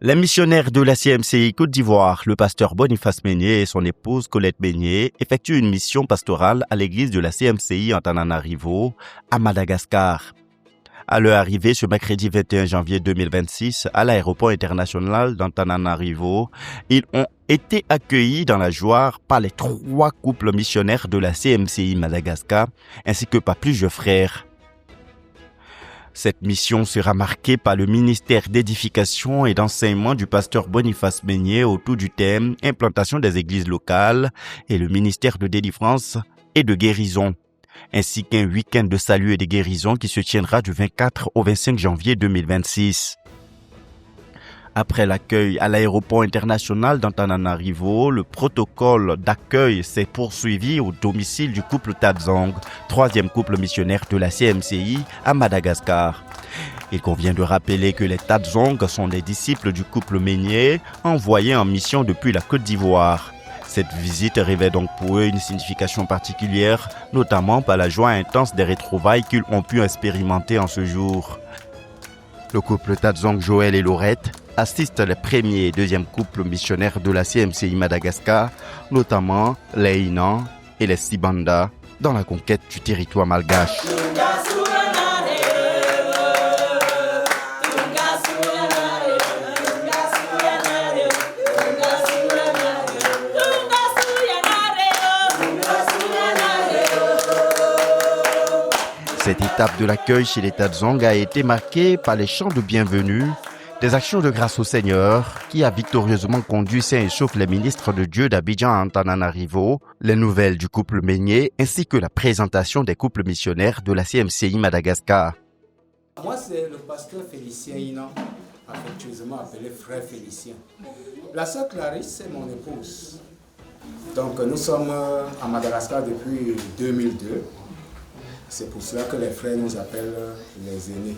Les missionnaires de la CMCI Côte d'Ivoire, le pasteur Boniface Meigné et son épouse Colette Meigné, effectuent une mission pastorale à l'église de la CMCI Antananarivo, à Madagascar. À leur arrivée ce mercredi 21 janvier 2026 à l'aéroport international d'Antananarivo, ils ont été accueillis dans la joie par les 3 couples missionnaires de la CMCI Madagascar, ainsi que par plusieurs frères. Cette mission sera marquée par le ministère d'édification et d'enseignement du pasteur Boniface Meigné autour du thème « Implantation des églises locales » et le ministère de délivrance et de guérison, ainsi qu'un week-end de salut et de guérison qui se tiendra du 24 au 25 janvier 2026. Après l'accueil à l'aéroport international d'Antananarivo, le protocole d'accueil s'est poursuivi au domicile du couple Tadzong, 3e couple missionnaire de la CMCI à Madagascar. Il convient de rappeler que les Tadzong sont des disciples du couple Meigné, envoyés en mission depuis la Côte d'Ivoire. Cette visite revêt donc pour eux une signification particulière, notamment par la joie intense des retrouvailles qu'ils ont pu expérimenter en ce jour. Le couple Tadzong, Joël et Laurette, assistent les premiers et deuxièmes couples missionnaires de la CMCI Madagascar, notamment les Inan et les Sibanda, dans la conquête du territoire malgache. Cette étape de l'accueil chez les Tadzong a été marquée par les chants de bienvenue, des actions de grâce au Seigneur qui a victorieusement conduit saint et sauf les ministres de Dieu d'Abidjan à Antananarivo, les nouvelles du couple Meigné ainsi que la présentation des couples missionnaires de la CMCI Madagascar. Moi, c'est le pasteur Félicien Inan, affectueusement appelé frère Félicien. La sœur Clarisse, c'est mon épouse. Donc, nous sommes à Madagascar depuis 2002. C'est pour cela que les frères nous appellent les aînés.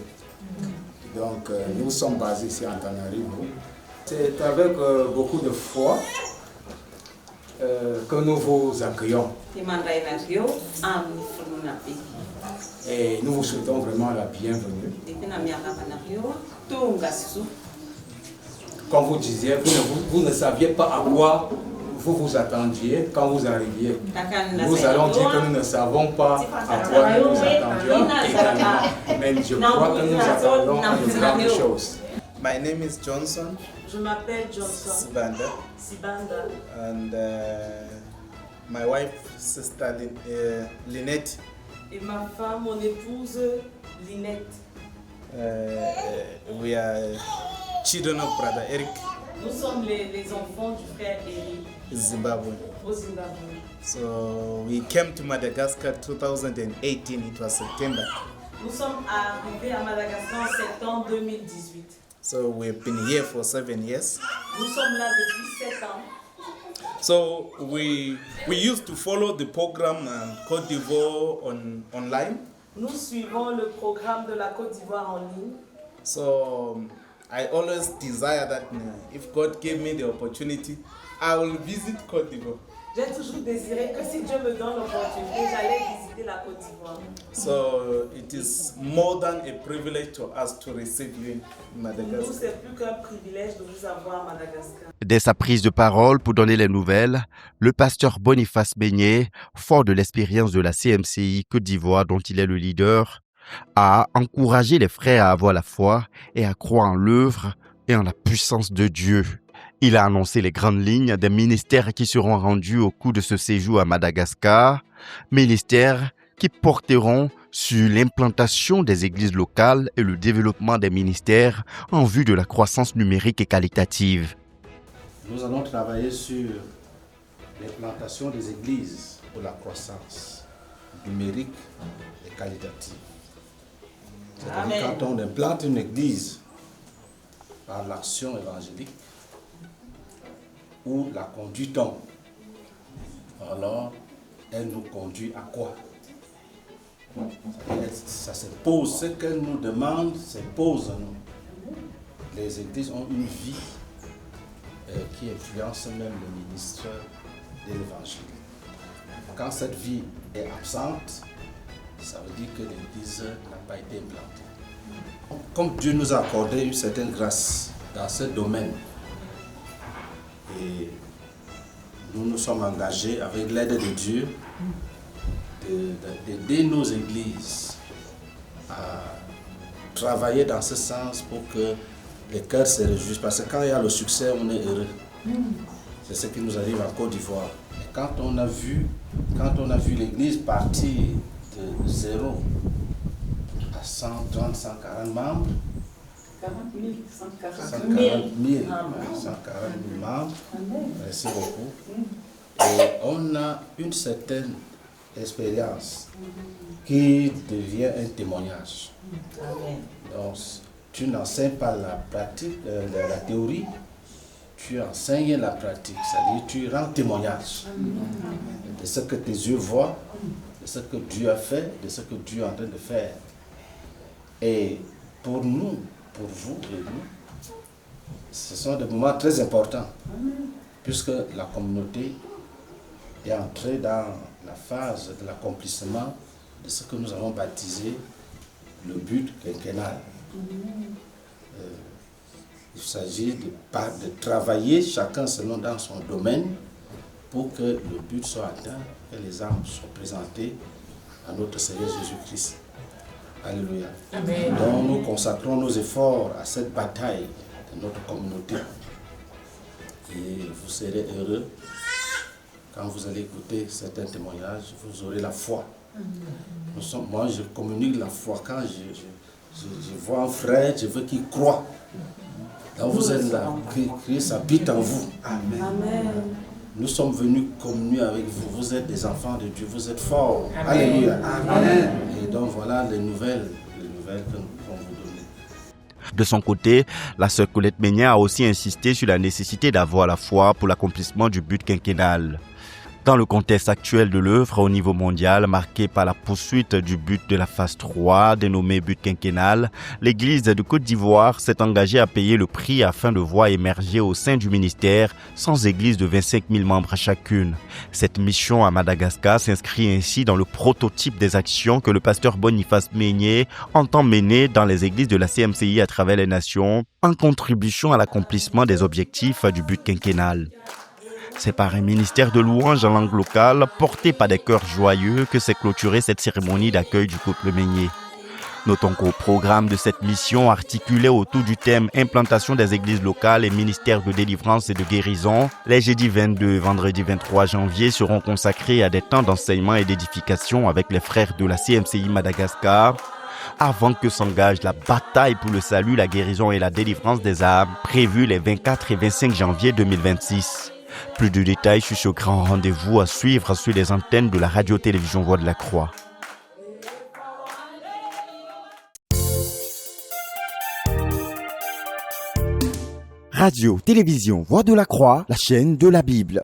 Donc, nous sommes basés ici à Antananarivo. C'est avec beaucoup de foi que nous vous accueillons. Et nous vous souhaitons vraiment la bienvenue. Comme vous disiez, vous ne saviez pas à quoi vous vous attendiez quand vous arriviez. Nous allons dire que nous ne savons pas à quoi nous nous attendions également. Mais je crois que nous attendons de grandes choses. My name is Johnson. Je m'appelle Johnson Sibanda. And my wife, sister Lynette. Et ma femme, mon épouse Lynette. We are children of brother Eric. Nous sommes les enfants du frère Eric. Zimbabwe. Au Zimbabwe. So we came to Madagascar 2018, it was September. Nous sommes arrivés à Madagascar en septembre 2018. So we've been here for 7 years. Nous sommes là depuis 7 ans. So we used to follow the program Côte d'Ivoire online. Nous suivons le programme de la Côte d'Ivoire en ligne. So I always desire that if God gave me the opportunity, I will visit Côte d'Ivoire. J'ai toujours désiré que si Dieu me donne l'opportunité, j'allais visiter la Côte d'Ivoire. So it is more than a privilege to us to receive you in Madagascar. Pour nous, c'est plus qu'un privilège de vous avoir à Madagascar. Dès sa prise de parole pour donner les nouvelles, le pasteur Boniface Meigné, fort de l'expérience de la CMCI Côte d'Ivoire dont il est le leader, a encouragé les frères à avoir la foi et à croire en l'œuvre et en la puissance de Dieu. Il a annoncé les grandes lignes des ministères qui seront rendus au cours de ce séjour à Madagascar, ministères qui porteront sur l'implantation des églises locales et le développement des ministères en vue de la croissance numérique et qualitative. Nous allons travailler sur l'implantation des églises pour la croissance numérique et qualitative. C'est-à-dire quand on implante une église par l'action évangélique, ou la conduisons, alors elle nous conduit à quoi? Ça se pose, ce qu'elle nous demande se pose à nous. Les églises ont une vie qui influence même le ministre de l'évangile. Quand cette vie est absente, ça veut dire que l'église n'a pas été implantée. Comme Dieu nous a accordé une certaine grâce dans ce domaine. Et nous nous sommes engagés avec l'aide de Dieu d'aider nos églises à travailler dans ce sens pour que les cœurs se réjouissent. Parce que quand il y a le succès, on est heureux. C'est ce qui nous arrive en Côte d'Ivoire. Et quand on a vu l'église partir de 0 à 130, 140 membres, 40 000, 140 140 000. 000, 140 000 membres, merci beaucoup. Et on a une certaine expérience qui devient un témoignage. Amen. Donc, tu n'enseignes pas la pratique, la théorie, tu enseignes la pratique, c'est-à-dire tu rends témoignage de ce que tes yeux voient, de ce que Dieu a fait, de ce que Dieu est en train de faire. Et pour nous, pour vous et nous, ce sont des moments très importants, puisque la communauté est entrée dans la phase de l'accomplissement de ce que nous avons baptisé le but quinquennal. Il s'agit de travailler chacun selon dans son domaine pour que le but soit atteint, que les âmes soient présentées à notre Seigneur Jésus-Christ. Alléluia. Amen. Donc nous consacrons nos efforts à cette bataille de notre communauté. Et vous serez heureux quand vous allez écouter certains témoignages, vous aurez la foi. Moi, je communique la foi. Quand je vois un frère, je veux qu'il croie. Donc vous êtes là, Christ habite en vous. Amen. Amen. Nous sommes venus communier avec vous. Vous êtes des enfants de Dieu, vous êtes forts. Amen. Alléluia. Amen. Et donc voilà les nouvelles que nous pouvons vous donner. De son côté, la sœur Colette Meignet a aussi insisté sur la nécessité d'avoir la foi pour l'accomplissement du but quinquennal. Dans le contexte actuel de l'œuvre au niveau mondial, marqué par la poursuite du but de la phase 3, dénommée but quinquennal, l'Église de Côte d'Ivoire s'est engagée à payer le prix afin de voir émerger au sein du ministère 100 églises de 25 000 membres chacune. Cette mission à Madagascar s'inscrit ainsi dans le prototype des actions que le pasteur Boniface Meignet entend mener dans les églises de la CMCI à travers les nations, en contribution à l'accomplissement des objectifs du but quinquennal. C'est par un ministère de louanges en langue locale, porté par des chœurs joyeux, que s'est clôturée cette cérémonie d'accueil du couple Meignet. Notons qu'au programme de cette mission, articulée autour du thème implantation des églises locales et ministère de délivrance et de guérison, les jeudis 22 et vendredi 23 janvier seront consacrés à des temps d'enseignement et d'édification avec les frères de la CMCI Madagascar, avant que s'engage la bataille pour le salut, la guérison et la délivrance des âmes, prévue les 24 et 25 janvier 2026. Plus de détails sur ce grand rendez-vous à suivre sur les antennes de la radio-télévision Voix de la Croix. Radio-télévision Voix de la Croix, la chaîne de la Bible.